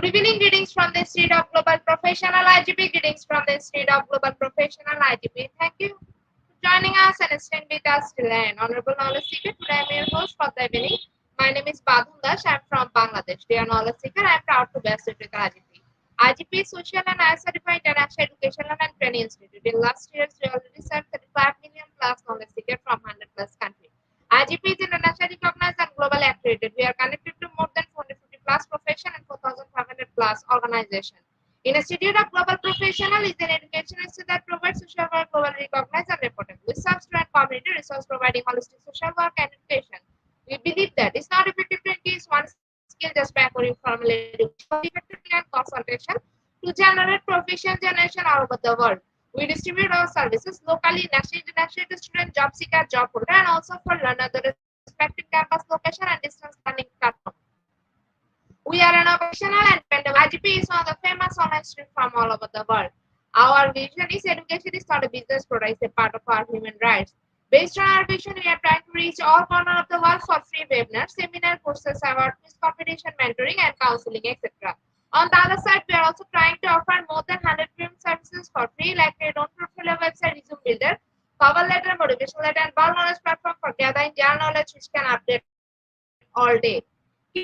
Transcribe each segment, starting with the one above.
Good evening, greetings from the Institute of Global Professional IGP. Greetings from the Institute of Global Professional IGP. Thank you for joining us and staying with us till the end. Honorable Knowledge Seeker, today I am your host for the evening. My name is Badhun Dash. I am from Bangladesh. Dear Knowledge Seeker, I am proud to be associated with IGP. IGP is Social and IS Certified International Educational and Training Institute. In last years, we already served 35 million plus knowledge seekers from 100 plus countries. IGP is internationally recognized and globally accredited. We are connected to more than 450 plus profession and 4,500 plus organizations. Institute of Global Professional is an education institute that provides social work globally recognized and reported. We serve student community resource providing holistic social work and education. We believe that it's not effective to increase one skill just by acquiring formal education, effectively and consultation to generate profession generation all over the world. We distribute our services locally, nationally, internationally to student, job seeker, job holder, and also for learner the respective campus location and distance learning platform. We are an operational and dependable. IGP is one of the famous online institute from all over the world. Our vision is education is not a business product, it's a part of our human rights. Based on our vision, we are trying to reach all corners of the world for free webinars, seminar courses, award quiz competition, mentoring, and counseling, etc. On the other side, we are also trying to offer more than 100 premium services for free, like a own portfolio website, resume builder, cover letter, motivational letter, and bulk knowledge platform for gathering general knowledge, which can update all day.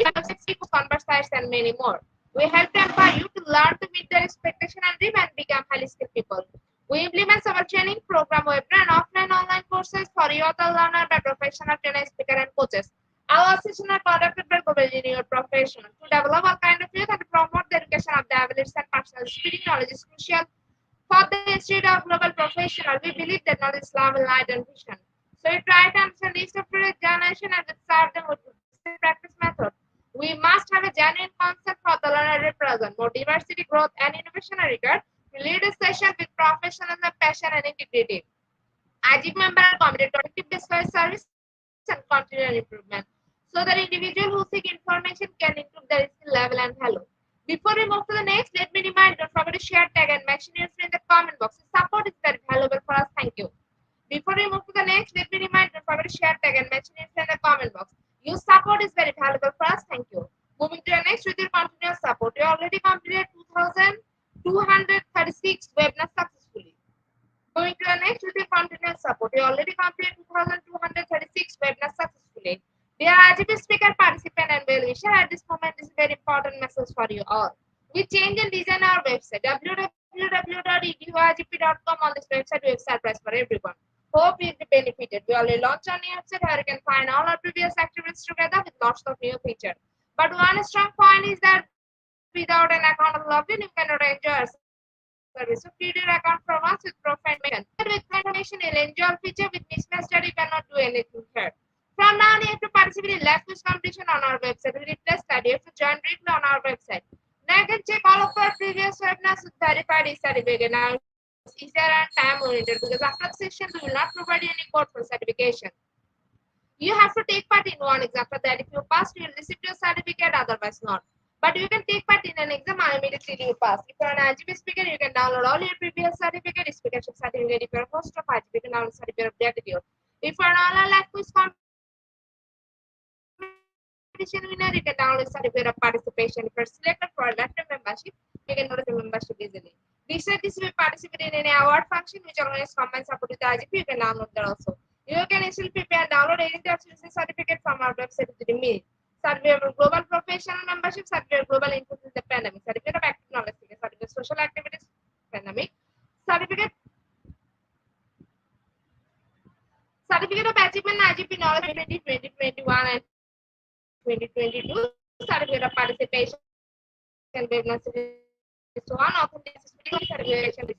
Converse sites, and many more. We help to empower you to learn to meet their expectation and dream and become highly skilled people. We implement our training program, webinar, and offline online courses for you, the learner, by professional trainers, speaker, and coaches. Our sessions are conducted by global junior professionals to develop all kind of youth and promote the education of the abilities and personal speaking knowledge is crucial for the Institute of Global Professional. We believe that knowledge, love, and light and vision. So we try to understand each of the generation and serve them with the practice method. We must have a genuine concept for the learner represent more diversity, growth, and innovation are required. We lead a session with professionalism, passion, and integrity. IGP member are committed to effective discovery service and continual improvement. So that individual who seek information can improve their skill level and value. Before we move to the next, let me remind, don't forget to share, tag, and mention your friend in the comment box. The support is very valuable for us. Thank you. Before we move to the next, let me remind, don't forget to share, tag, and mention your friend in the comment box. Your support is very valuable for us. Thank you. Moving to the next with your continuous support. You already completed 2,236 webinars successfully. Moving to the next with your continuous support. You already completed 2,236 webinars successfully. Dear IGP speaker, participant, and well-wisher, at this moment, this is a very important message for you all. We change and design our website, www.eduigp.com. On this website, we have surprise for everyone. Hope you'll be benefited. We already launched a new website where you can find all our previous activities together with lots of new features. But one strong point is that without an account of login, you cannot enjoy our service. So create your account from us with profile information. With information, you'll enjoy a feature. With mismatched data, you cannot do anything here. From now on, you have to participate in live quiz competition on our website. We replace that. You have to join directly on our website. Now you can check all of our previous webinars with verified certificate. Now it's easier and time oriented because after the session, we will not provide you any code for certification. You have to take part in one exam. After that, if you pass, you will receive your certificate, otherwise not. But you can take part in an exam and immediately you pass. If you're an IGP speaker, you can download all your previous certificate, speakership certificate. If you're a host of IGP, you can download certificate of gratitude. If you're an online live quiz competition winner, you can download certificate of participation. If you're selected for a lifetime membership, you can download the membership easily. Besides this, if you participate in any award function which organizes combined support with the IGP, you can download that also. You can easily prepare and download any certificate from our website within a minute. Certificate of global professional membership, certificate of global input in the pandemic, certificate of active knowledge, certificate of social activities pandemic, certificate of achievement IGP knowledge 2021 and 2022, certificate of participation webinar series 1, authentication certification 2.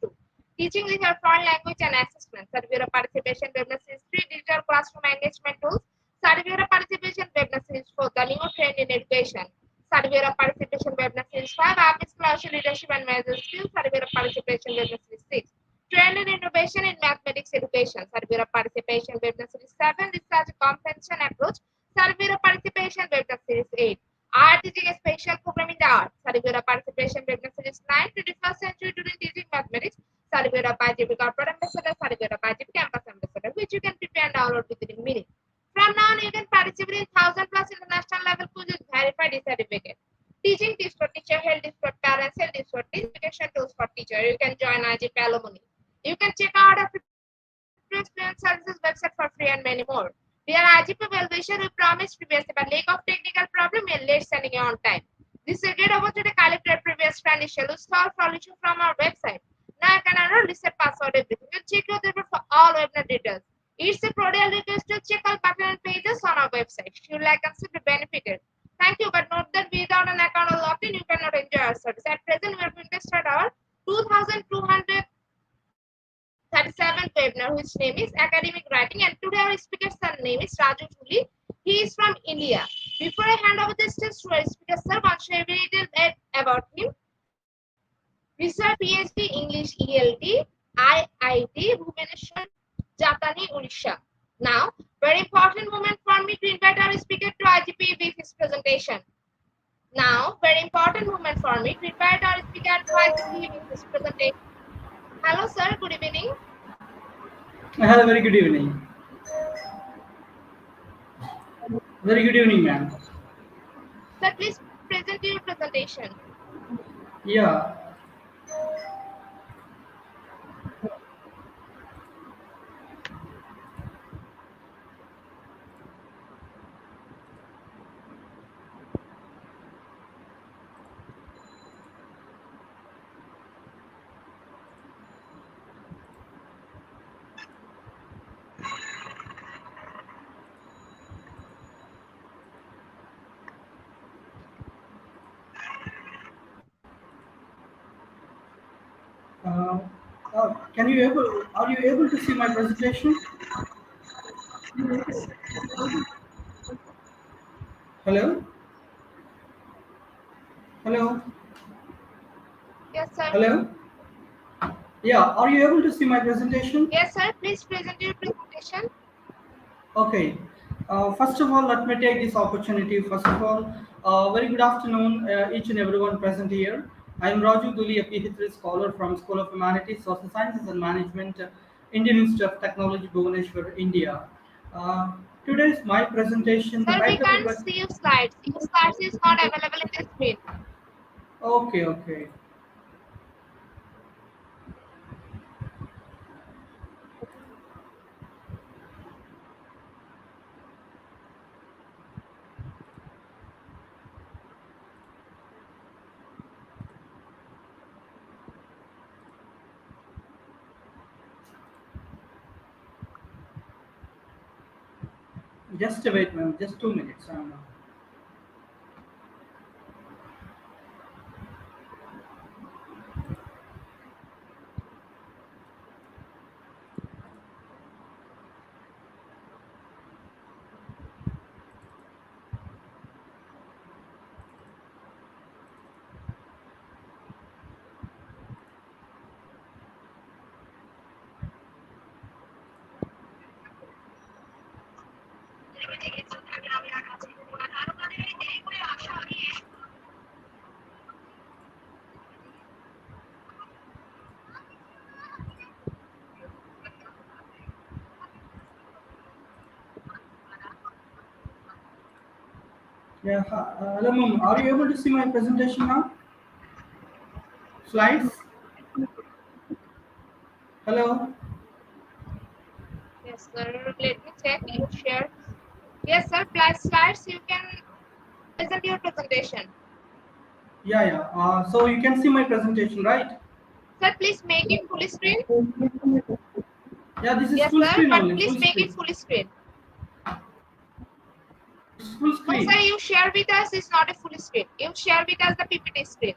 Teaching with your foreign language and assessment, certificate of participation webinar series 3, digital classroom engagement tools, certificate of participation webinar series 4, the new trend in education, certificate of participation webinar series 5, office commercial leadership and management skills, certificate of participation webinar series 6, trend in innovation in mathematics education, certificate of participation webinar series 7, research comprehension approach, certificate of participation webinar series 8. Art teaching a special program in the art, certificate of participation webinar series 9, 21st century during teaching mathematics, certificate of IGP corporate ambassador, certificate of IGP campus ambassador, which you can prepare and download within a minute. From now on, you can participate in 1,000 plus international level quizzes verified certificate. Teaching tips for teacher held evaluation tools for teacher. You can join IGP alumni. You can check out our Student Services website for free and many more. Dear IGP evaluation, we promised previously, but lack of technical problem and late sending you on time. This is a great opportunity to collect your previous financial solve solution from our website. Now I can enroll, reset password, everything. You check your paper for all webinar details. It's a cordial request to check all button and pages on our website. You like and be benefited. Thank you, but note that without an account or login, you cannot enjoy our service. At present, we are going to start our 2237 webinar, whose name is Academic Writing, and today our speaker's name is Raju Tuli. He is from India. Before I hand over the stage to our speaker, sir, want to share a little about him. Research PhD English ELT, IIT, Bhubaneswar, Jatani, Odisha. Now, very important moment for me to invite our speaker to IGP with his presentation. Now, very important moment for me to invite our speaker to IGP with his presentation. Hello, sir. Good evening. Hello, very good evening. Very good evening, ma'am. Sir, please present your presentation. Yeah. Uh, Are you able to see my presentation? Hello. Hello. Yes, sir. Hello. Yeah. Are you able to see my presentation? Yes, sir. Please present your presentation. Okay. First of all, let me take this opportunity. First of all, very good afternoon, each and everyone present here. I am Raju Duli, a PhD scholar from School of Humanities, Social Sciences and Management, Indian Institute of Technology, Bhubaneswar, India. Uh, Today's my presentation. The Sir, we title of can't the see your slides. Your slides is not available in the screen. okay, okay. Just wait, ma'am. Just 2 minutes. Yeah. Hello, ma'am. Are you able to see my presentation now? Slides. Hello. Yes, sir. Let me check. You share. Yes, sir. Plus slides. You can present your presentation. Yeah, yeah. So you can see my presentation, right? Sir, please make it full screen. Yeah, this is Yes, full sir. screen But only, please full make it screen. full screen. It's full No, sir. screen. You share with us is not a full screen. You share with us the PPT screen.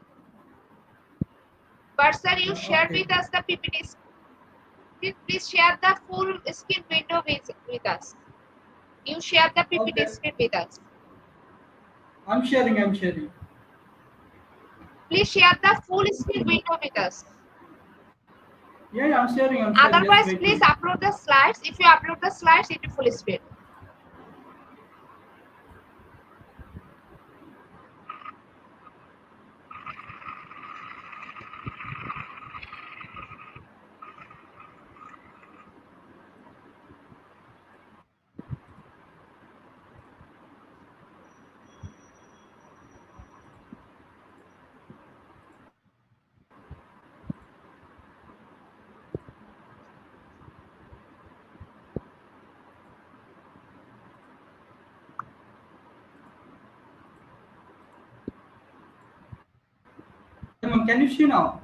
But sir, you share Okay. with us the PPT screen. Please share the full screen window with us. You share the PPT Okay. screen with us. I'm sharing, I'm sharing. Please share the full screen window with us. Yeah, yeah, I'm sharing. Just Otherwise, wait a please minute. upload the slides. If you upload the slides, it will full screen. Can you see now?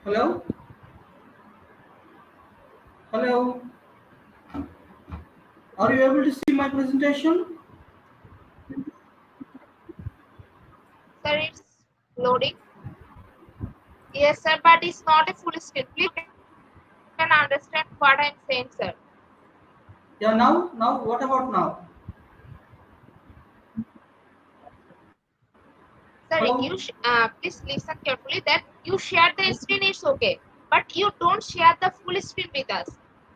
Hello? Hello? Are you able to see my presentation? Sir, it's loading. Yes, sir, but it's not a full screen. Please can understand what I'm saying, sir. Yeah, now, what about now? Sir, Hello? please listen carefully that you share the screen, it's okay, but you don't share the full screen with us.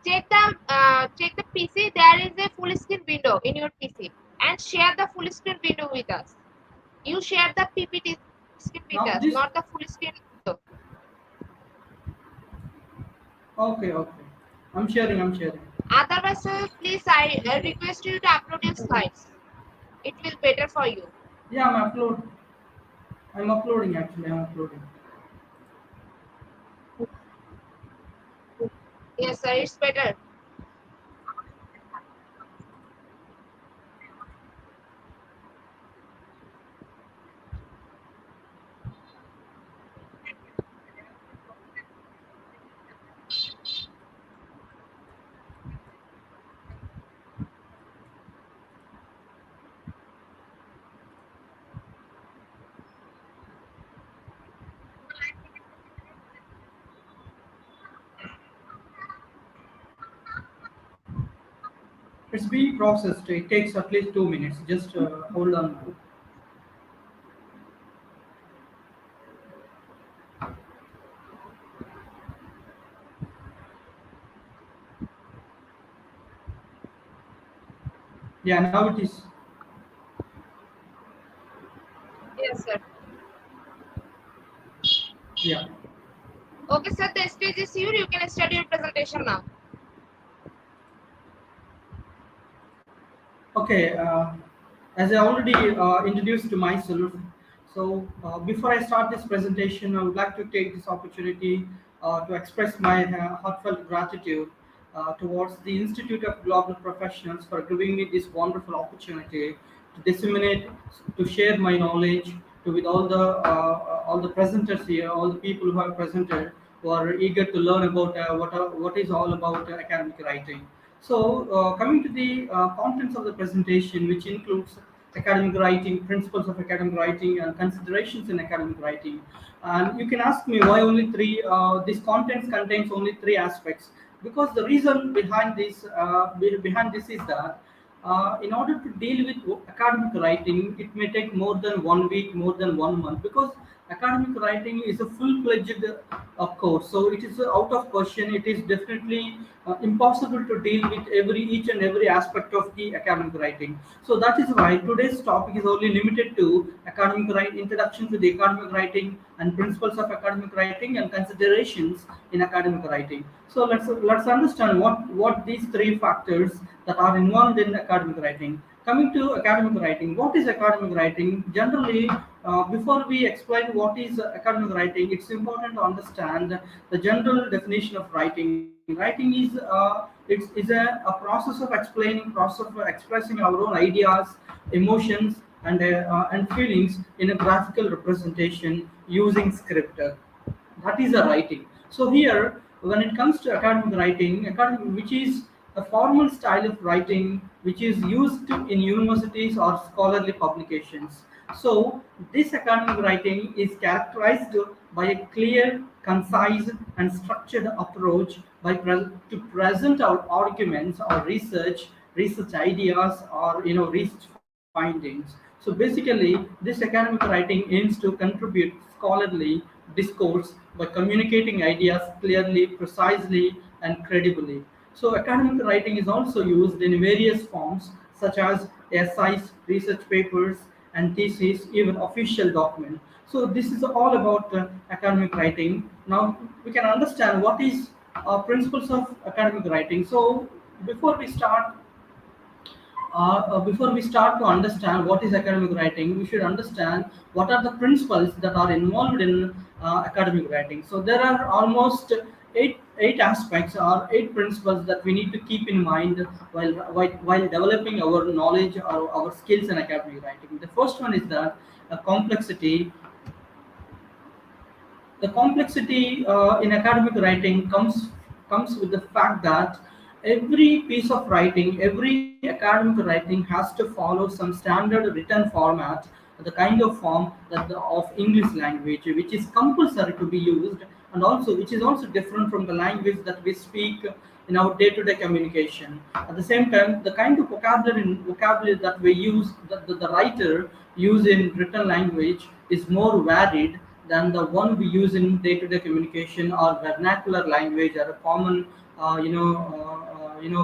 Check the PC. There is a full screen window in your PC, and share the full screen window with us. You share the PPT screen with Now us, this, not the full screen window. okay. I'm sharing. Otherwise, sir, please I request you to upload your slides. It will better for you. Yeah, I'm uploading actually, I'm uploading. Yes, sir, it's better. It's being processed. It takes at least 2 minutes. Just hold on. Yeah, now it is. Yes, sir. Yeah. Okay, sir, the stage is here. You can start your presentation now. Okay. As I already introduced to myself, so before I start this presentation, I would like to take this opportunity to express my heartfelt gratitude towards the Institute of Global Professionals for giving me this wonderful opportunity to disseminate, to share my knowledge to with all the presenters here, all the people who have presented, who are eager to learn about what is all about academic writing. So, coming to the contents of the presentation, which includes academic writing, principles of academic writing, and considerations in academic writing. And you can ask me why only three. This contents contains only three aspects, because the reason behind this is that in order to deal with academic writing, it may take more than 1 week, more than 1 month, because academic writing is a full-fledged course. So it is out of question. It is definitely impossible to deal with each and every aspect of the academic writing. So that is why today's topic is only limited to academic writing, introduction to the academic writing, and principles of academic writing and considerations in academic writing. So let's understand what these three factors that are involved in academic writing. Coming to academic writing, what is academic writing? Generally, before we explain what is academic writing, it's important to understand the general definition of writing. Writing is a process of explaining, process of expressing our own ideas, emotions, and feelings in a graphical representation using script. That is a writing. So here, when it comes to academic writing, which is a formal style of writing which is used in universities or scholarly publications. So this academic writing is characterized by a clear, concise, and structured approach to present our arguments or research ideas, or research findings. So basically, this academic writing aims to contribute scholarly discourse by communicating ideas clearly, precisely, and credibly. So academic writing is also used in various forms such as essays, research papers, and theses, even official documents. So this is all about academic writing. Now we can understand what is principles of academic writing. So before we start, before we start to understand what is academic writing, we should understand what are the principles that are involved in academic writing. So there are almost eight aspects or eight principles that we need to keep in mind while developing our knowledge or our skills in academic writing. The first one is that complexity. The complexity in academic writing comes with the fact that every piece of writing, every academic writing has to follow some standard written format, the kind of form of English language, which is compulsory to be used, and also which is also different from the language that we speak in our day-to-day communication. At the same time, the kind of vocabulary that we use, that the writer use in written language, is more varied than the one we use in day-to-day communication or vernacular language or a common,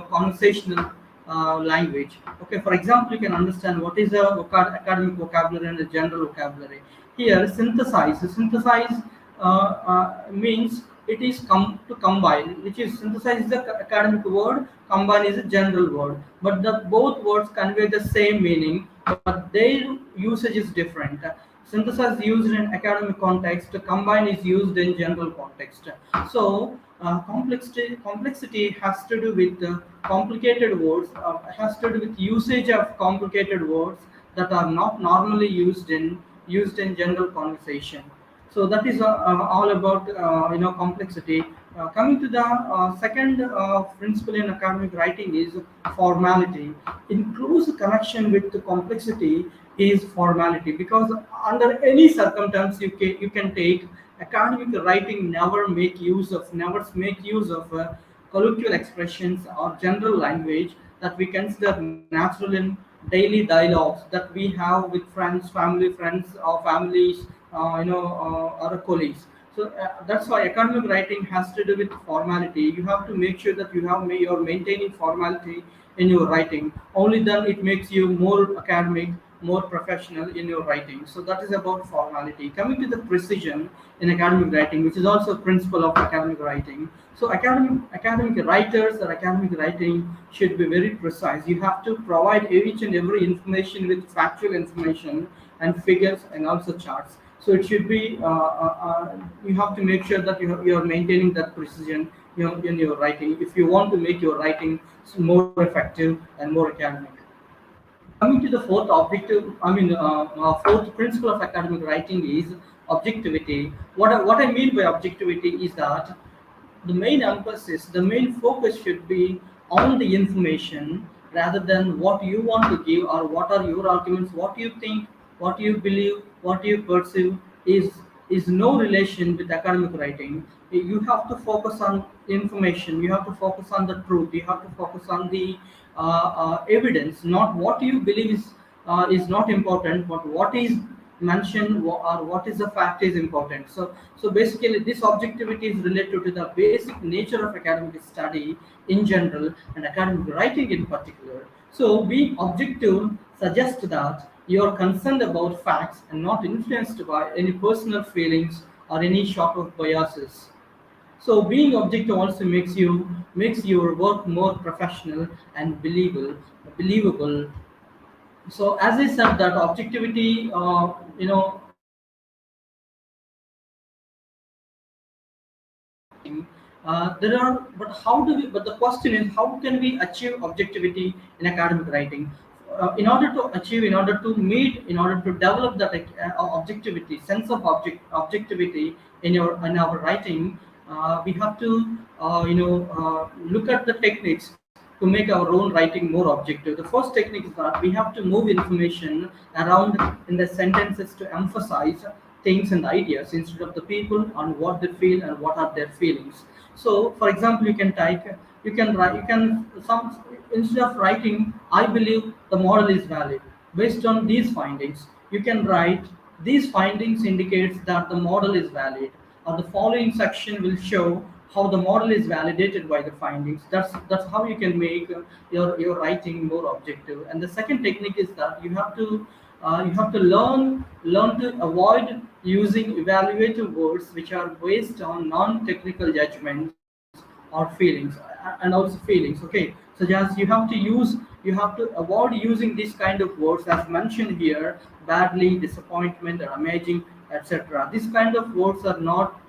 conversational language. Okay, for example, you can understand what is a academic vocabulary and a general vocabulary. Here, synthesize means it is to combine, which is synthesize is the academic word, combine is a general word, but the both words convey the same meaning, but their usage is different. Synthesize is used in academic context, combine is used in general context. So complexity has to do with complicated words, has to do with usage of complicated words that are not normally used in general conversation. So that is all about complexity. Coming to the second principle in academic writing is formality. In close connection with the complexity is formality, because under any circumstance you can take, academic writing never make use of colloquial expressions or general language that we consider natural in daily dialogues that we have with friends or families, or colleagues. So that's why academic writing has to do with formality. You have to make sure that you're maintaining formality in your writing. Only then it makes you more academic, more professional in your writing. So that is about formality. Coming to the precision in academic writing, which is also a principle of academic writing. So academic writers or academic writing should be very precise. You have to provide each and every information with factual information and figures and also charts. So it should be you have to make sure that you are maintaining that precision in your writing if you want to make your writing more effective and more academic. Coming to the fourth principle of academic writing is objectivity. What I mean by objectivity is that the main focus should be on the information rather than what you want to give or what are your arguments, what you think, what you believe, what you perceive is no relation with academic writing. You have to focus on information. You have to focus on the truth. You have to focus on the evidence. Not what you believe is not important, but what is mentioned or what is the fact is important. So basically, this objectivity is related to the basic nature of academic study in general and academic writing in particular. So being objective suggests that you are concerned about facts and not influenced by any personal feelings or any sort of biases. So being objective also makes your work more professional and believable. So as I said, that objectivity, there are, but how do we? But the question is, how can we achieve objectivity in academic writing? In order to meet, in order to develop that objectivity, sense of objectivity in our writing, we have to, look at the techniques to make our own writing more objective. The first technique is that we have to move information around in the sentences to emphasize things and ideas instead of the people on what they feel and what are their feelings. So, for example, you can write, you can some instead of writing, I believe the model is valid. Based on these findings, you can write these findings indicates that the model is valid, or the following section will show how the model is validated by the findings. That's how you can make your writing more objective. And the second technique is that you have to learn to avoid using evaluative words which are based on non-technical judgments or feelings, and also feelings. Okay, so just you have to avoid using these kind of words as mentioned here: badly, disappointment, or amazing, etc. These kind of words are not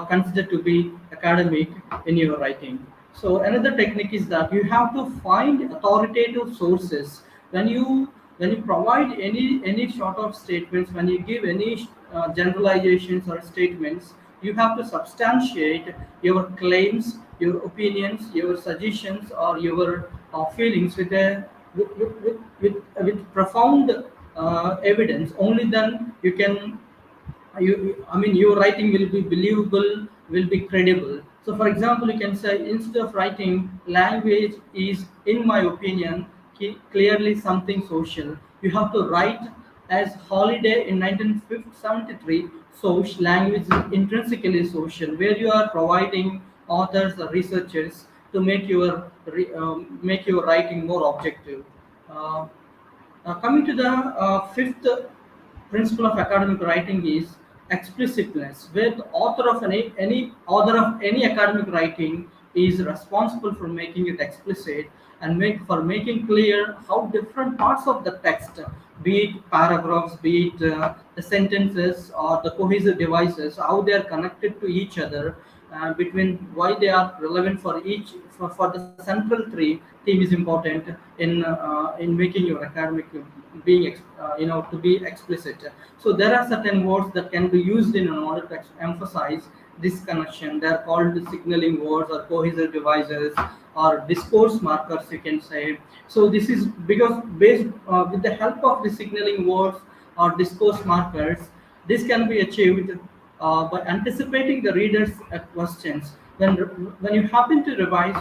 considered to be academic in your writing. So another technique is that you have to find authoritative sources when you when you provide any sort of statements, when you give any generalizations or statements, you have to substantiate your claims, your opinions, your suggestions, or your feelings with a with profound evidence. Only then you can I mean, your writing will be believable, will be credible. So, for example, you can say instead of writing, language is, in my opinion, clearly something social. You have to write as Holiday in 1973. So, language is intrinsically social, where you are providing authors or researchers to make your writing more objective. Uh, Coming to the fifth principle of academic writing is explicitness, where the author of any author of any academic writing is responsible for making it explicit and making clear how different parts of the text, be it paragraphs, be it the sentences or the cohesive devices, how they are connected to each other, between why they are relevant for each for the central theme is important in making your academic being to be explicit. So there are certain words that can be used in order to emphasize this connection. They are called signaling words or cohesive devices or discourse markers, you can say. So this is because based with the help of the signaling words or discourse markers, this can be achieved by anticipating the reader's questions. When you happen to revise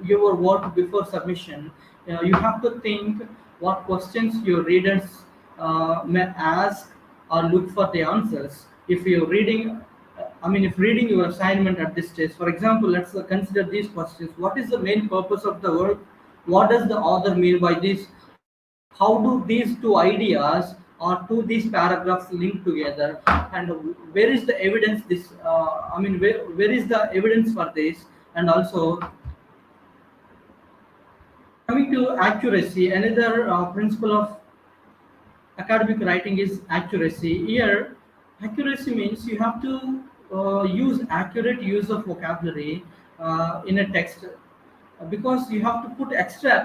your work before submission, you have to think what questions your readers may ask or look for the answers. If you're reading, if reading your assignment at this stage, for example, let's consider these questions: what is the main purpose of the work? What does the author mean by this? How do these two ideas or these paragraphs link together? And where is the evidence? Where is the evidence for this? And also, coming to accuracy, another principle of academic writing is accuracy. Here, accuracy means you have to use accurate use of vocabulary in a text, because you have to put extra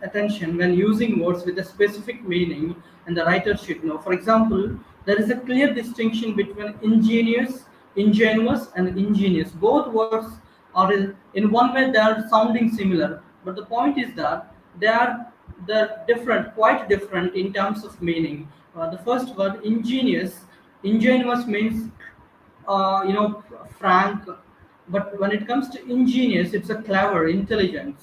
attention when using words with a specific meaning, and the writer should know. For example, there is a clear distinction between ingenuous, and ingenious. Both words are in one way they are sounding similar, but the point is that they are they're different, quite different in terms of meaning. The first word, ingenuous means frank, but when it comes to ingenious, it's a clever, intelligent.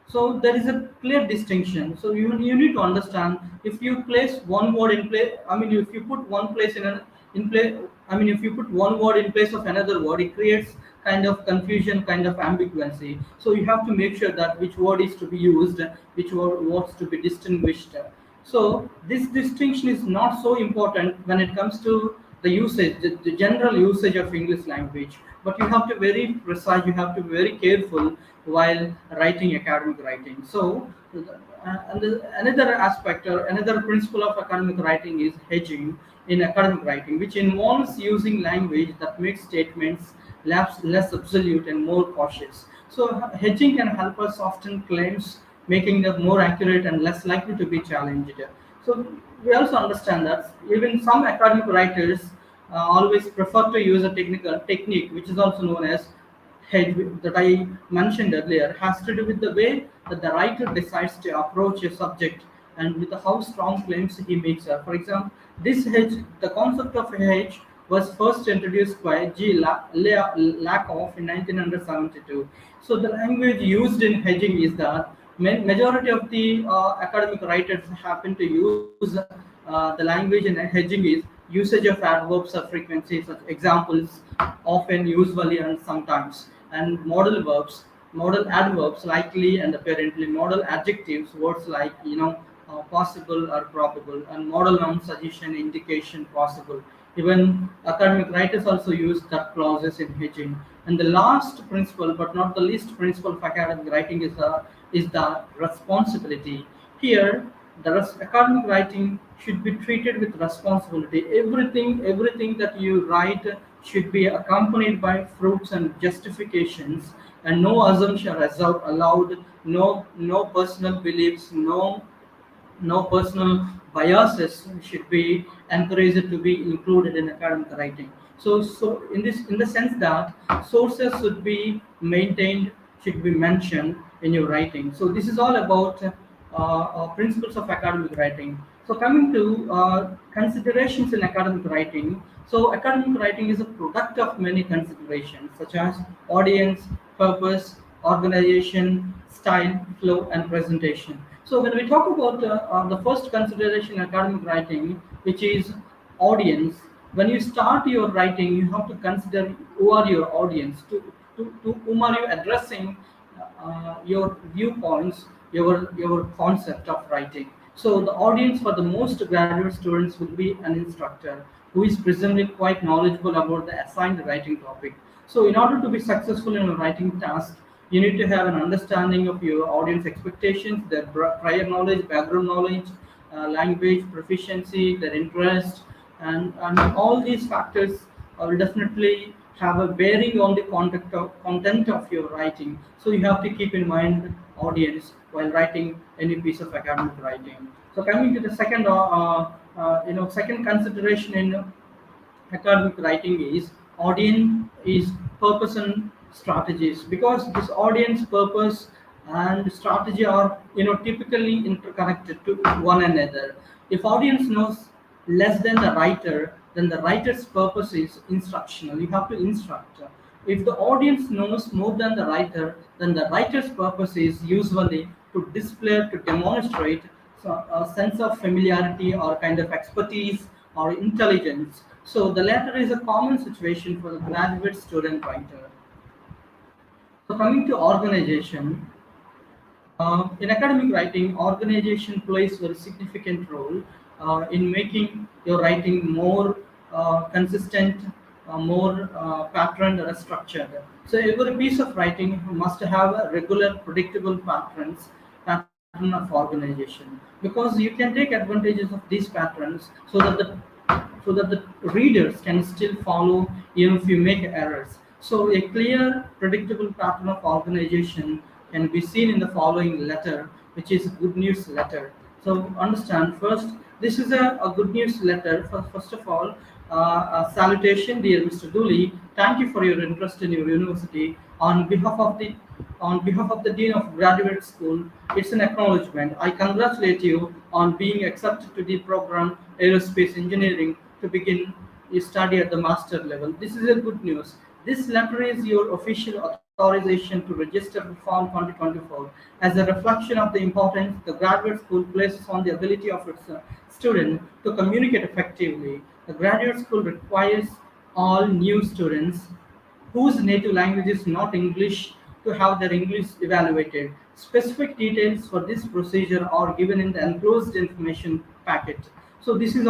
So there is a clear distinction. So you need to understand, if you place one word in place, if you put one place in place, if you put one word in place of another word, it creates kind of confusion, kind of ambiguity. So you have to make sure that which word is to be used, which words to be distinguished. So this distinction is not so important when it comes to the usage, the general usage of English language. But you have to very precise, you have to be very careful while writing academic writing. So, another aspect or another principle of academic writing is hedging in academic writing, which involves using language that makes statements less absolute and more cautious. So, hedging can help us soften claims, making them more accurate and less likely to be challenged. So, we also understand that even some academic writers always prefer to use a technical technique, which is also known as hedge, that I mentioned earlier, has to do with the way that the writer decides to approach a subject and with how strong claims he makes. For example, this hedge, the concept of a hedge was first introduced by Lakoff in 1972. So the language used in hedging is that majority of the academic writers happen to use the language in hedging is usage of adverbs or frequencies, such examples often, usually, and sometimes, and modal adverbs, likely and apparently, modal adjectives, words like possible or probable, and modal noun, suggestion, indication, possible. Even academic writers also use that clauses in hedging. And the last principle, but not the least principle of academic writing is the responsibility. Here, academic writing should be treated with responsibility. Everything that you write should be accompanied by fruits and justifications, and no assumption allowed, no personal beliefs, no personal biases should be encouraged to be included in academic writing. So in the sense that sources should be maintained, should be mentioned in your writing. So this is all about principles of academic writing. So coming to considerations in academic writing. So academic writing is a product of many considerations such as audience, purpose, organization, style, flow, and presentation. So when we talk about the first consideration in academic writing, which is audience, when you start your writing, you have to consider who are your audience, to whom are you addressing your viewpoints, your concept of writing. So the audience for the most graduate students will be an instructor who is presently quite knowledgeable about the assigned writing topic. So in order to be successful in a writing task, you need to have an understanding of your audience expectations, their prior knowledge, background knowledge, language proficiency, their interest, and all these factors will definitely have a bearing on the content of your writing. So you have to keep in mind audience while writing any piece of academic writing. So coming to the second consideration in academic writing is audience is purpose and strategies, because this audience purpose and strategy are typically interconnected to one another. If audience knows less than the writer, then the writer's purpose is instructional, you have to instruct. If the audience knows more than the writer, then the writer's purpose is usually to display, to demonstrate a sense of familiarity or kind of expertise or intelligence. So the latter is a common situation for the graduate student writer. So coming to organization, in academic writing, organization plays a very significant role in making your writing more consistent, more patterned or structured. So every piece of writing must have a regular, predictable pattern of organization, because you can take advantages of these patterns so that the readers can still follow even if you make errors. So a clear, predictable pattern of organization can be seen in the following letter, which is good news letter. So understand first, this is a good news letter. First of all, salutation, dear Mr. Dooley. Thank you for your interest in your university. On behalf of the Dean of Graduate School, it's an acknowledgement. I congratulate you on being accepted to the program Aerospace Engineering to begin your study at the master level. This is a good news. This letter is your official authorization to register for Form 2024 as a reflection of the importance the graduate school places on the ability of its student to communicate effectively. The graduate school requires all new students whose native language is not English to have their English evaluated. Specific details for this procedure are given in the enclosed information packet. So this is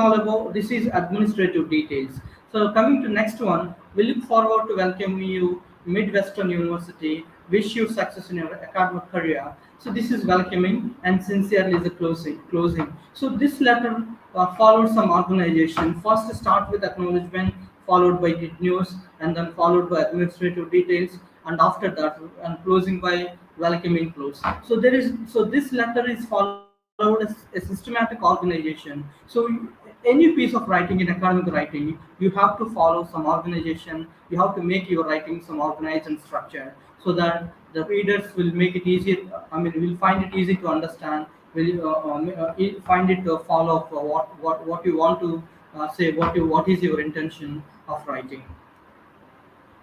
administrative details. So coming to next one, we look forward to welcoming you Midwestern University. Wish you success in your academic career. So this is welcoming and sincerely is a closing. So this letter follows some organization. First start with acknowledgement, followed by good news, and then followed by administrative details, and after that, and closing by welcoming close. So this letter is followed as a systematic organization. So any piece of writing in academic writing, you have to follow some organization. You have to make your writing some organized and structured, so that the readers will make it easier. I mean, will find it easy to understand. Will find it to follow for what you want to say. What is your intention of writing?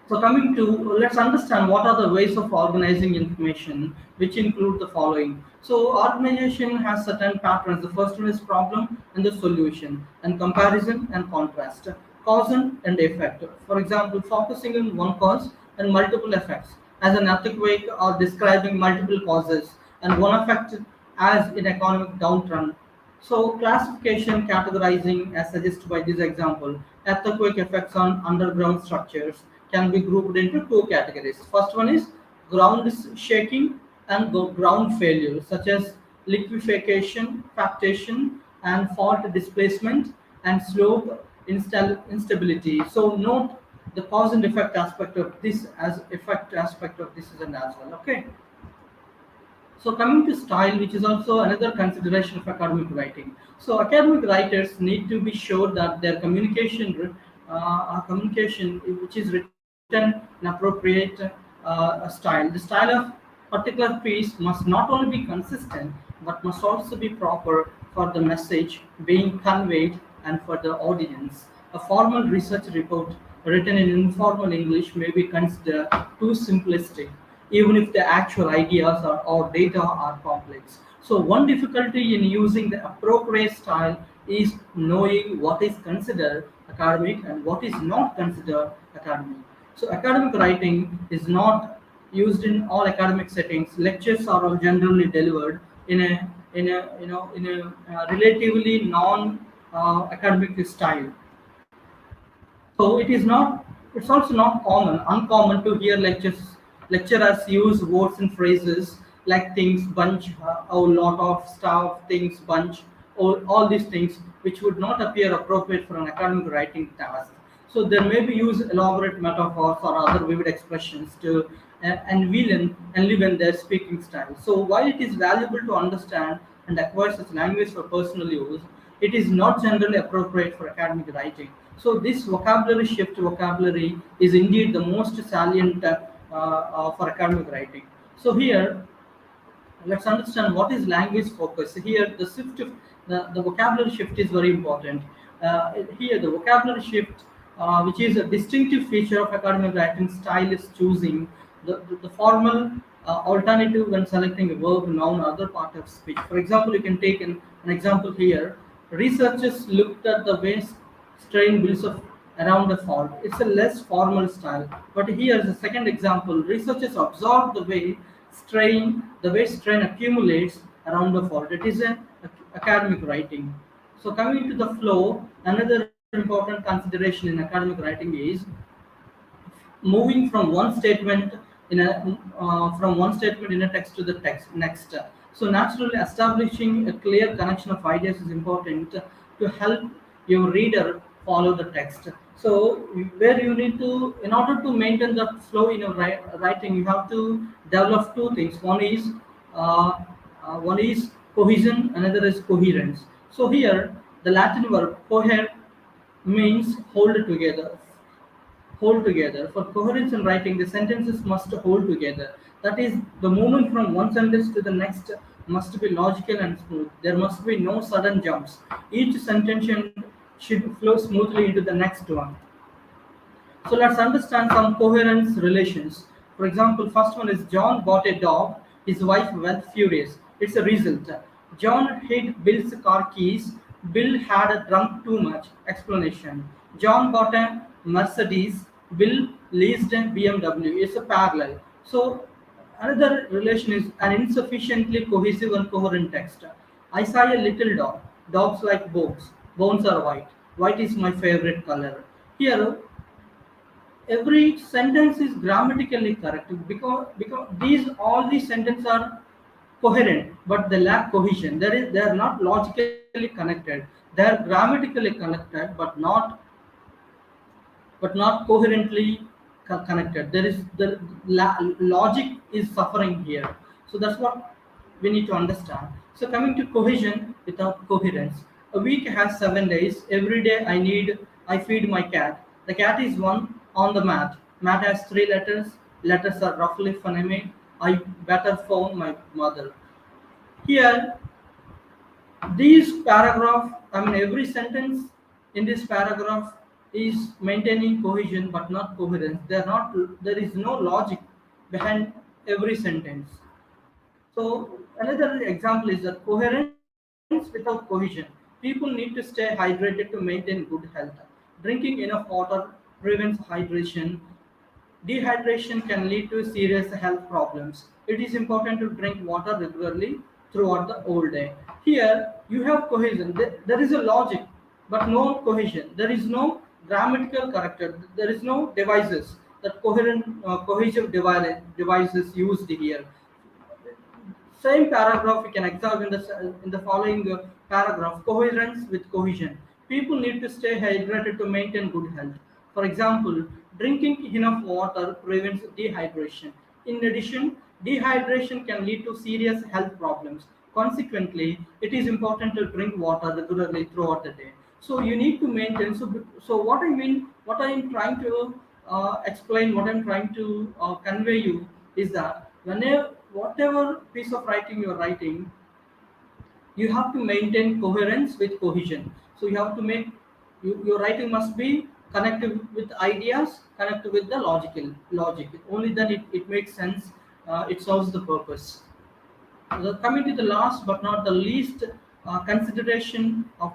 So coming to, let's understand what are the ways of organizing information, which include the following. So organization has certain patterns. The first one is problem and the solution, and comparison and contrast, cause and effect. For example, focusing on one cause and multiple effects, as an earthquake, or describing multiple causes and one effect, as in economic downturn. So classification, categorizing, as suggested by this example, earthquake effects on underground structures can be grouped into two categories. First one is ground shaking and ground failure, such as liquefaction, fractation, and fault displacement and slope instability. So note the cause and effect aspect of this as effect aspect of decision as well. Okay. So coming to style, which is also another consideration of academic writing. So academic writers need to be sure that their communication which is written in appropriate style. The style of particular piece must not only be consistent but must also be proper for the message being conveyed and for the audience. A formal research report written in informal English may be considered too simplistic even if the actual ideas or data are complex. So, one difficulty in using the appropriate style is knowing what is considered academic and what is not considered academic. So, academic writing is not used in all academic settings. Lectures are all generally delivered in a relatively non academic style. So it is not. It's also not uncommon to hear lecturers use words and phrases like things, bunch, a lot of stuff, things, bunch, all these things which would not appear appropriate for an academic writing task. So there may be used elaborate metaphors or other vivid expressions to enliven their speaking style. So while it is valuable to understand and acquire such language for personal use, it is not generally appropriate for academic writing. So this vocabulary is indeed the most salient for academic writing. So here, let's understand what is language focus. Here, the vocabulary shift is very important. Here, the vocabulary shift, which is a distinctive feature of academic writing style, is choosing the formal alternative when selecting a verb, noun, or other part of speech. For example, you can take an example here. Researchers looked at the way strain builds up around a fault. It's a less formal style. But here is a second example. Researchers observed the way strain accumulates around the fault. It is an academic writing. So coming to the flow, another important consideration in academic writing is moving from one statement in a text to the text next. So naturally, establishing a clear connection of ideas is important to help your reader follow the text. So where you need to, in order to maintain the flow in your writing, you have to develop two things. One is cohesion, another is coherence. So here, the Latin verb cohere means hold together. For coherence in writing, the sentences must hold together. That is, the movement from one sentence to the next must be logical and smooth. There must be no sudden jumps. Each sentence should flow smoothly into the next one. So let's understand some coherence relations. For example, first one is John bought a dog. His wife went furious. It's a result. John hid Bill's car keys. Bill had drunk too much. Explanation. John bought a Mercedes. Bill leased a BMW. It's a parallel. So another relation is an insufficiently cohesive and coherent text. I saw a little dog. Dogs like bones. Bones are white. White is my favorite color. Here, every sentence is grammatically correct because these sentences are coherent but they lack cohesion. They are not logically connected. They are grammatically connected but not coherently connected. There is logic is suffering here. So that's what we need to understand. So coming to cohesion without coherence. A week has 7 days. Every day I feed my cat. The cat is one on the mat. Mat has three letters. Letters are roughly phonemic. I better phone my mother. Here, these paragraph, I mean every sentence in this paragraph is maintaining cohesion but not coherence. There is no logic behind every sentence. So another example is that coherence without cohesion. People need to stay hydrated to maintain good health. Drinking enough water prevents hydration. Dehydration can lead to serious health problems. It is important to drink water regularly throughout the whole day. Here, you have cohesion. There is a logic, but no cohesion. There is no grammatical character. There is no devices that cohesive devices used here. Same paragraph we can observe in the following paragraph: coherence with cohesion. People need to stay hydrated to maintain good health. For example, Drinking enough water prevents dehydration. In addition, dehydration can lead to serious health problems. Consequently, it is important to drink water regularly throughout the day. So you need to maintain. So what I mean, what I am trying to explain, what I'm trying to convey you is that whenever whatever piece of writing you're writing, you have to maintain coherence with cohesion. So you have to make your writing must be connected with ideas, connected with the logic. Only then it makes sense. It serves the purpose. Coming to the last but not the least consideration of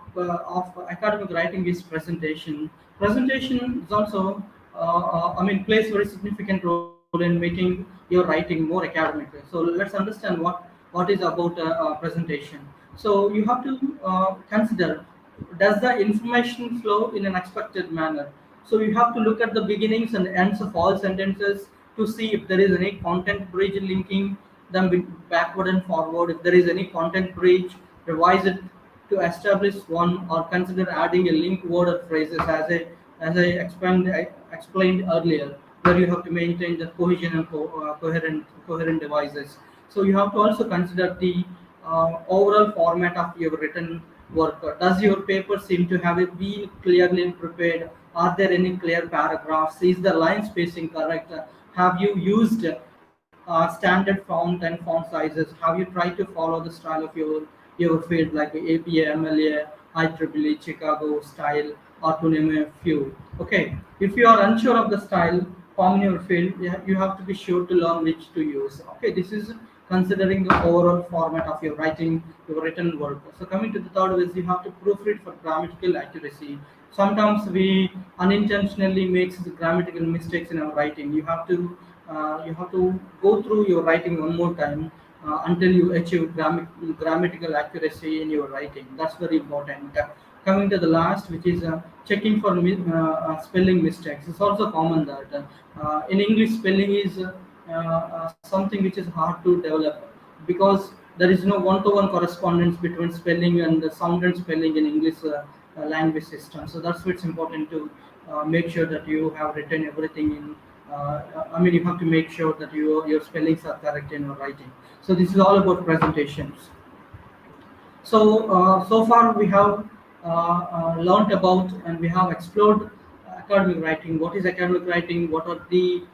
academic writing is presentation. Presentation is also, I mean, plays very significant role in making your writing more academic. So let's understand what is about presentation. So you have to consider, does the information flow in an expected manner? So you have to look at the beginnings and ends of all sentences to see if there is any content bridge linking them backward and forward. If there is any content bridge, revise it to establish one, or consider adding a link word or phrases as I explained earlier, where you have to maintain the cohesion and coherent devices. So you have to also consider the overall format of your written work. Does your paper seem to have been clearly prepared? Are there any clear paragraphs? Is the line spacing correct? Have you used standard font and font sizes? Have you tried to follow the style of your field, like APA, MLA, IEEE, Chicago style, or to name a few? Okay, if you are unsure of the style from your field, you have to be sure to learn which to use. Okay, this is considering the overall format of your writing, your written work. So coming to the third is you have to proofread for grammatical accuracy. Sometimes we unintentionally makes the grammatical mistakes in our writing. You have to go through your writing one more time until you achieve grammatical accuracy in your writing. That's very important. Coming to the last, which is checking for spelling mistakes. It's also common that in English spelling is something which is hard to develop, because there is no one-to-one correspondence between spelling and the sound and spelling in English language system. So that's why it's important to make sure that you have written everything in. I mean, you have to make sure that your spellings are correct in your writing. So this is all about presentations. So far we have learned about and we have explored academic writing. What is academic writing? What are the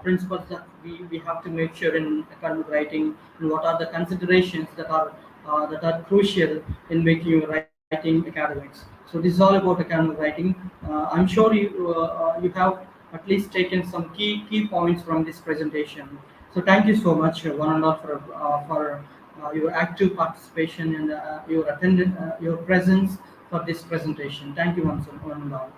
principles that we have to make sure in academic writing, and what are the considerations that are crucial in making your writing academics? So this is all about academic writing. I'm sure you have at least taken some key points from this presentation. So thank you so much, one and all, for your active participation and your presence for this presentation. Thank you once one and all.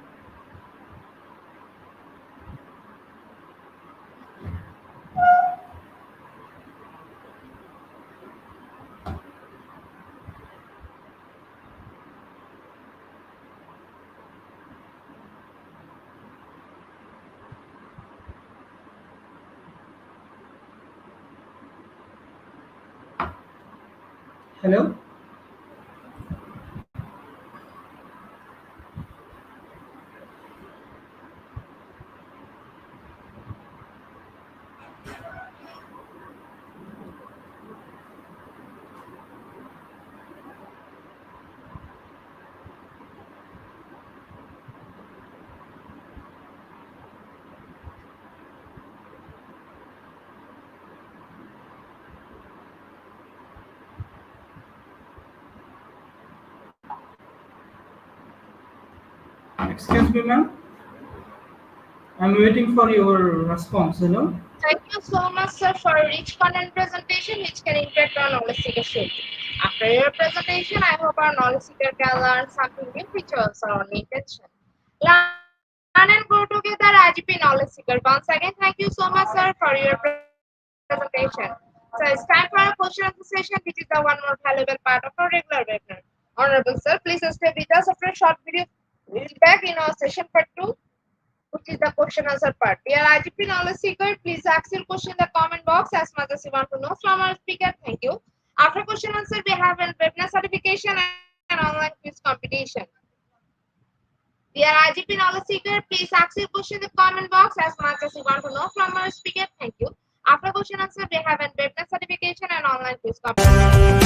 Hello. Excuse me, ma'am. I'm waiting for your response. Hello. Thank you so much, sir, for a rich content presentation which can impact our knowledge seeker shape. After your presentation, I hope our knowledge seeker can learn something new which was our only intention. Learn and grow together, IGP knowledge seeker. Once again, thank you so much, sir, for your presentation. So it's time for our question answer session, which is the one more valuable part of our regular webinar. Honorable sir, please stay with us after a short video. We'll be back in our session part 2, which is the question answer part. Dear IGP knowledge seeker, please ask your question in the comment box as much as you want to know from our speaker. Thank you. After question answer, we have a webinar certification and online quiz competition. Dear IGP knowledge seeker, please ask your question in the comment box as much as you want to know from our speaker. Thank you. After question answer, we have a website certification and online quiz competition.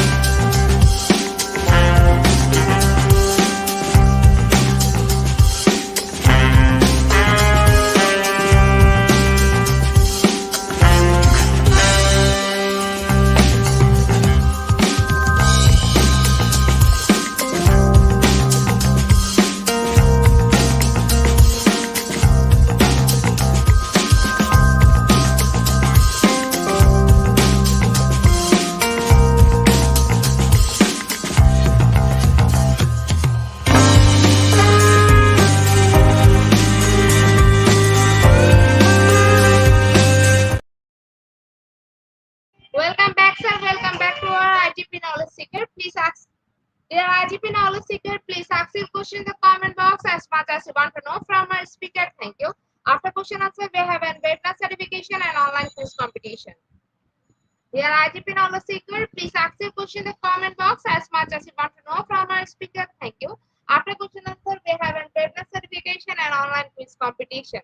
Welcome back, sir. Welcome back to our IGP knowledge seeker. Please ask. Dear IGP knowledge seeker, please ask your question in the comment box as much as you want to know from our speaker. Thank you. After question answer, we have a website certification and online quiz competition. Dear IGP knowledge seeker, please ask your question in the comment box as much as you want to know from our speaker. Thank you. After question answer, we have a website certification and online quiz competition.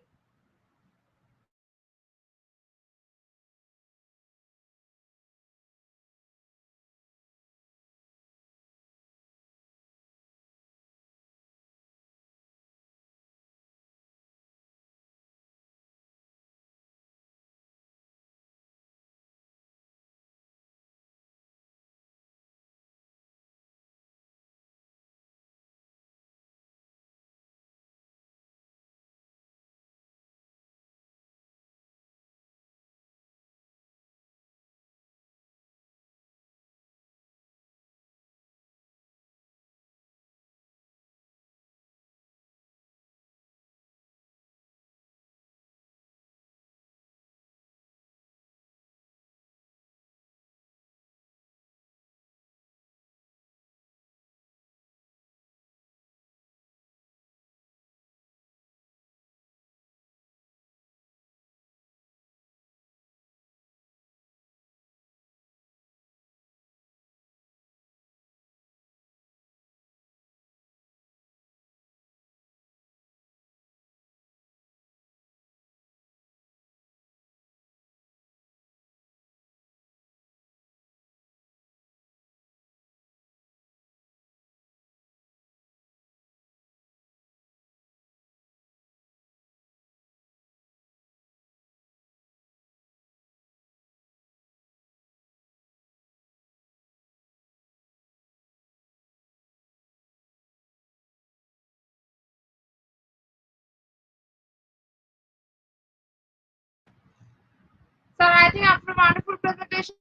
So I think after a wonderful presentation,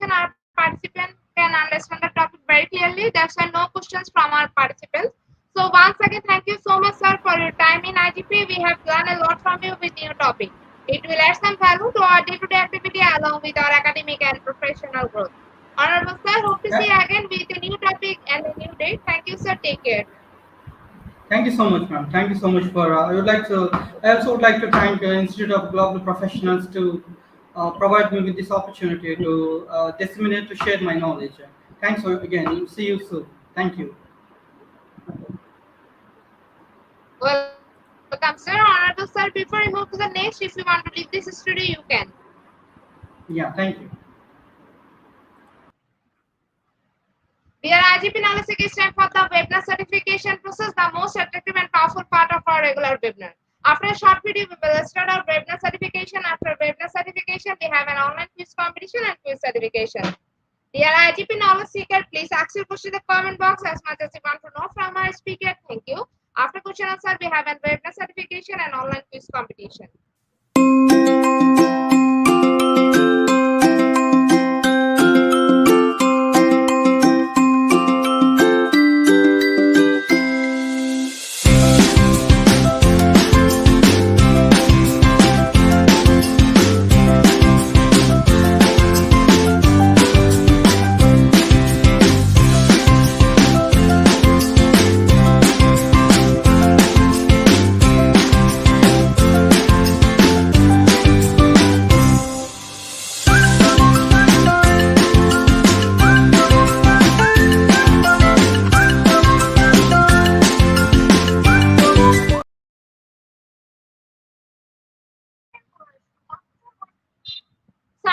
our participant can understand the topic very clearly. That's why no questions from our participants. So once again, thank you so much, sir, for your time in IGP. We have learned a lot from you with new topic. It will add some value to our day-to-day activity along with our academic and professional growth. Honorable sir, hope to see you again with a new topic and a new day. Thank you, sir. Take care. Thank you so much, ma'am. Thank you so much for. I also would like to thank Institute of Global Professionals to provide me with this opportunity to disseminate, to share my knowledge. Thanks for again. See you soon. Thank you. Welcome, sir. Honorable sir, before we move to the next, if you want to leave this studio, you can. Yeah, thank you. Dear IGP knowledge is time for the webinar certification process, the most attractive and powerful part of our regular webinar. After a short video, we will start our webinar certification. After webinar certification, we have an online quiz competition and quiz certification. Dear IGP knowledge seeker, please ask your question in the comment box as much as you want to know from our speaker. Thank you. After question answer, we have a webinar certification and online quiz competition.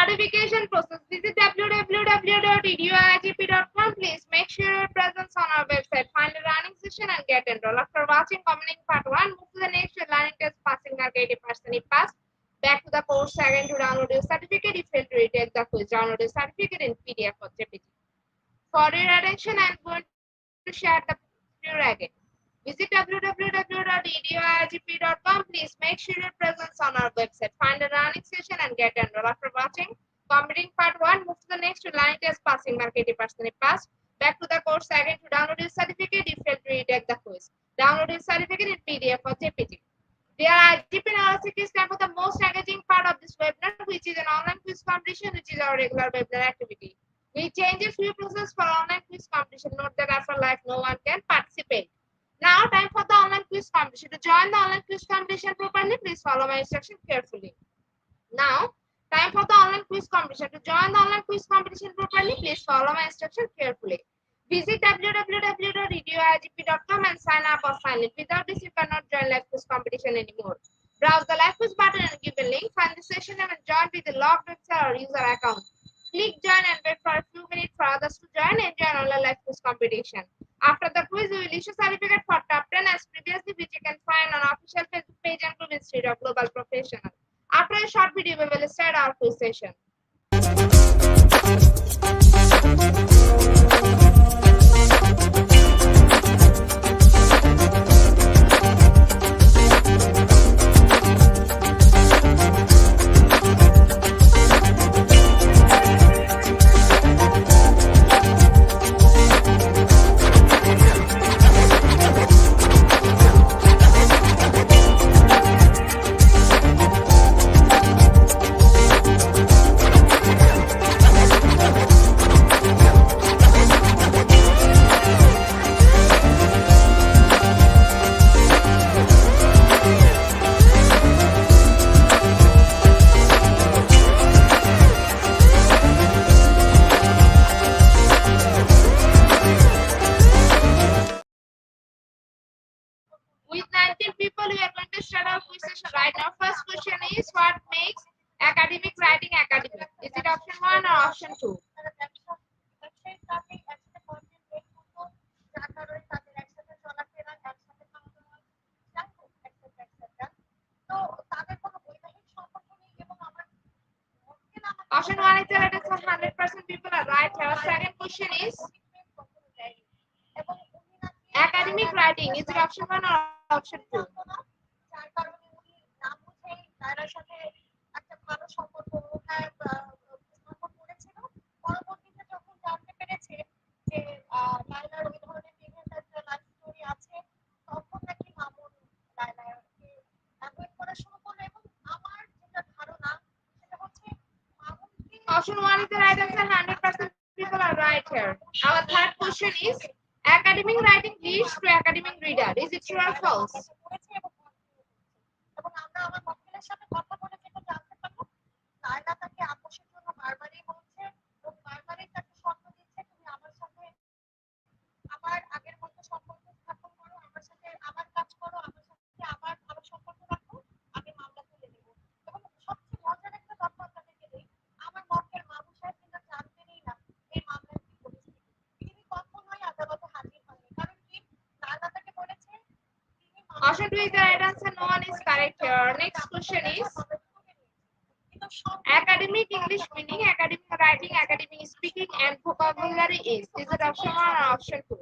Certification process. Visit www.eduigp.com. Please make sure your presence on our website. Find a running session and get enrolled. After watching Combining Part 1, move to the next learning test passing mark 80% if passed. Back to the course again to download your certificate. If failed to retake the quiz, download your certificate in PDF or JPG. For your attention, I am going to share the picture again. Visit www.eduigp.com. Please make sure your presence on our website. Find a running session and get enrolled. After watching Combining Part 1, move to the next learning test passing mark 80% if passed. Back to the course again to download your certificate. If failed to retake the quiz, download your certificate in PDF or JPG. Dear IGP Knowledge is time for the most engaging part of this webinar, which is an online quiz competition, which is our regular webinar activity. We change a few processes for online quiz competition. Note that after live, no one can participate. Now, time for the online quiz competition. To join the online quiz competition properly, please follow my instruction carefully. Now, time for the online quiz competition. To join the online quiz competition properly, please follow my instruction carefully. Visit www.eduigp.com and sign up or sign in. Without this, you cannot join live quiz competition anymore. Browse the live quiz button and give a link. Find the session name and join with the logged website or user account. Click join and wait for a few minutes for others to join and enjoy online live quiz competition. After the quiz, we will issue certificate for top 10 as previously, which you can find on our official Facebook page and Group Institute of Global Professional. After a short video, we will start our quiz session. With 19 people, we are going to start our quiz session right now. First question is, what makes academic writing academic? Is it option 1 or option 2? Option 1 is the right answer. 100% people are right. Our second question is, academic writing, is it option 1 or option 2? Option 1 is the right answer. 100% people are right here. Our third question is, academic writing leads to academic reader. Is it true or false? Option 2 is the right answer. No one is correct here. Next question is, academic English meaning, academic writing, academic speaking, and vocabulary is it option 1 or option 2?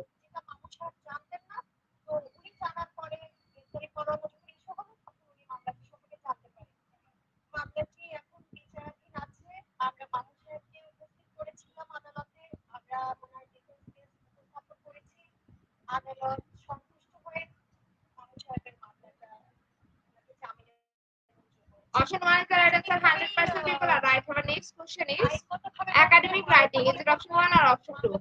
Option 1 is the right answer. 100% people are right. Our next question is, academic writing, is it option 1 or option 2?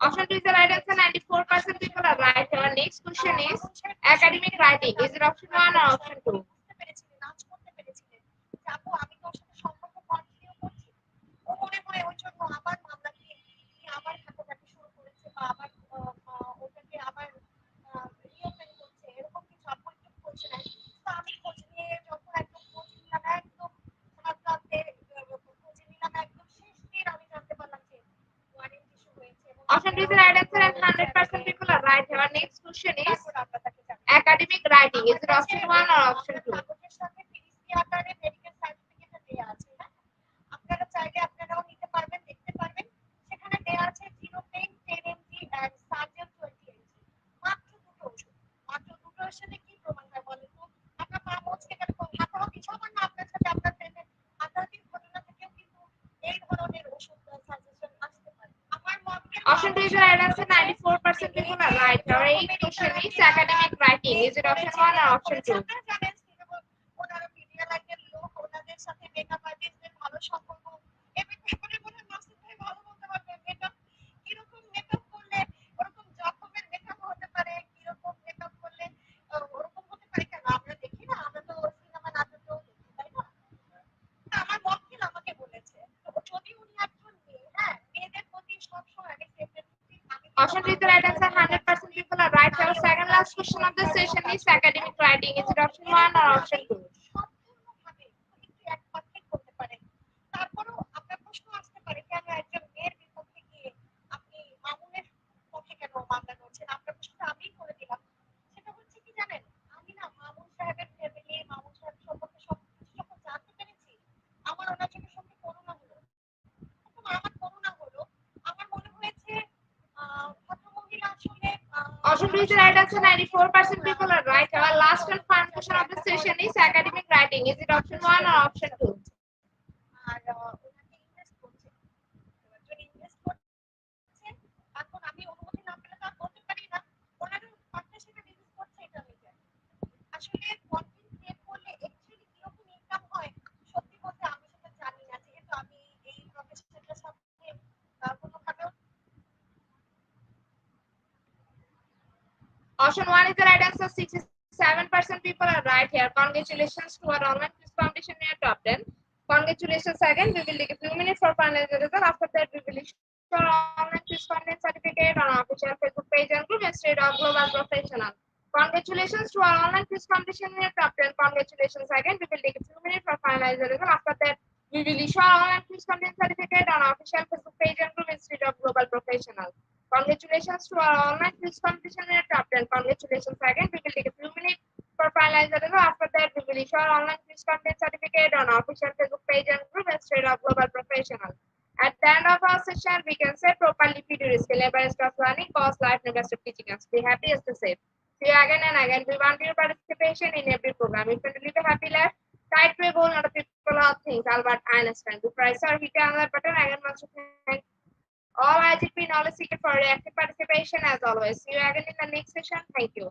Option 2 is the right answer. 94% 100% people are right. Our next question is academic writing. Is it option 1 or option 2? বুঝতে পেরেছিলেন, আজ করতে পেরেছিলেন যে আপু আমি তোর সাথে সম্পর্ক কন্টিনিউ করছি। ও মনে হয় ওই জন্য আবার মামলাকে নিয়ে আবার ঘাটাঘাটি শুরু করেছে বা আবার ওটাকে আবার রিওপেন করছে, এরকম কিছু আপু একটু খোঁজ নেয়। তো আমি খোঁজ নিয়ে যখন একদম খোঁজ নিলাম, একদম প্রান্তে খোঁজ নিলাম, একদম শেষ দিন আমি জানতে পারলাম যে ওয়ারেন্ট ইস্যু হয়েছে এবং Option 2 is the right answer and 100% people are right. Our next question is তারপর আমরা তাকে জানাই। academic writing. Is it option 1 or option 2? কাগজের সাথে পিরিসি আকারে মেডিকেল সার্টিফিকেট দেয়া আছে, হ্যাঁ? আপনারা চাইলে আপনারাও নিতে পারবেন, দেখতে পারবেন। সেখানে দেয়া আছে জিরোপেইন 10 mg and সার্জেল 20 mg। মাত্র দুটো ওষুধ। মাত্র দুটো ওষুধে কি প্রমাণ হয় বলেন তো? আপনার পা মচকে গেলে হাতাহাতি সামান্য আপনার সাথে আপনার ফ্রেন্ডের হাতাহাতির ঘটনা থেকেও কিন্তু এই ধরনের ওষুধ সাজেশন আসতে পারে। আমার মতে Option 2 is the right answer. 94% people are right. Our eighth question is academic writing. Is it option 1 or option 2? আপনারা জানেন ওনারা মিডিয়া লাইনের লোক, ওনাদের সাথে মেকআপ আর্টিস্টদের ভালো সম্পর্ক। এ ব্যাপারে মনে হয় মাসুদ ভাই ভালো বলতে পারবেন। মেকআপ কিরকম মেকআপ করলে ওরকম রকমের মেকআপ হতে পারে, কিরকম মেকআপ করলে ওরকম হতে পারে। কেন আমরা দেখি না? আমরা তো সিনেমা নাটকেও দেখি, তাই না? আমার মক্কেল আমাকে বলেছে যদি উনি একজন মেয়ে, হ্যাঁ, মেয়েদের প্রতি সবসময় আমি সেন্সিটিভ। আমি Option 3 is the right answer. 100% people are right. Our second last question of the session is academic writing. Is it option 1 or option 2? সম্পূর্ণভাবে একটু একপাক্ষিক করতে পারেন। তারপরেও আপনার প্রশ্ন আসতে পারে কেন একজন মেয়ের বিপক্ষে গিয়ে আপনি মামুনের পক্ষে কেন মামলা করছেন? আপনার প্রশ্নটা আমিই করে দিলাম। সেটা হচ্ছে কি জানেন, আমি না মামুন সাহেবের ফ্যামিলি, মামুন সাহেব সম্পর্কে সবকিছু যখন জানতে পেরেছি, আমার ওনার চোখের সামনে করুণা হলো। তখন আমার করুণা হলো, আমার মনে হয়েছে ভদ্রমহিলা আসলে Option 2 is the right answer. 94% people are right. Our last and final question of the session is academic writing. Is it option 1 or option 2? আর ওনাকে ইনভেস্ট করছে। এবার যদি ইনভেস্ট করছে, এখন আমি অনুমতি না পেলে তো আর বলতে পারি না। ওনারা পার্টনারশিপে বিজনেস করছে, এটা আমি জানি। আসলে কন্টেন্ট ক্রিয়েট করলে অ্যাকচুয়ালি কিরকম ইনকাম হয় সত্যি বলতে আমি সেটা জানি না, যেহেতু আমি এই প্রফেশনটার সাথে কোনোভাবেও। Option 1 is the right answer. 67% people are right here. Congratulations to our online quiz competition in your top 10. Congratulations again. We will take a few minutes for finalizing the result. After that, we will issue our online quiz content certificate on our official Facebook page and group instead of Global Professional. Congratulations to our online quiz competition in your top 10. Congratulations again. We will take a few minutes for finalizing the result. After that, we will issue our online quiz content certificate on our official Facebook page and group instead of Global Professional. Congratulations to our online quiz competition in your top 10. Congratulations again. We will take a few minutes for finalizing the result. After that, we will issue our online quiz content certificate on our official Facebook page and group instead of Global Professional. At the end of our session, we can say properly feed your skill, best of learning, cause life, and best of teaching us. Be happy as to say. See you again and again. We want your participation in every program. If you want to live a happy life, try to goal, not a people or things. Albert Einstein. To price or hit another button, again wants to thank all IGP knowledge seeker for your active participation as always. See you again in the next session. Thank you.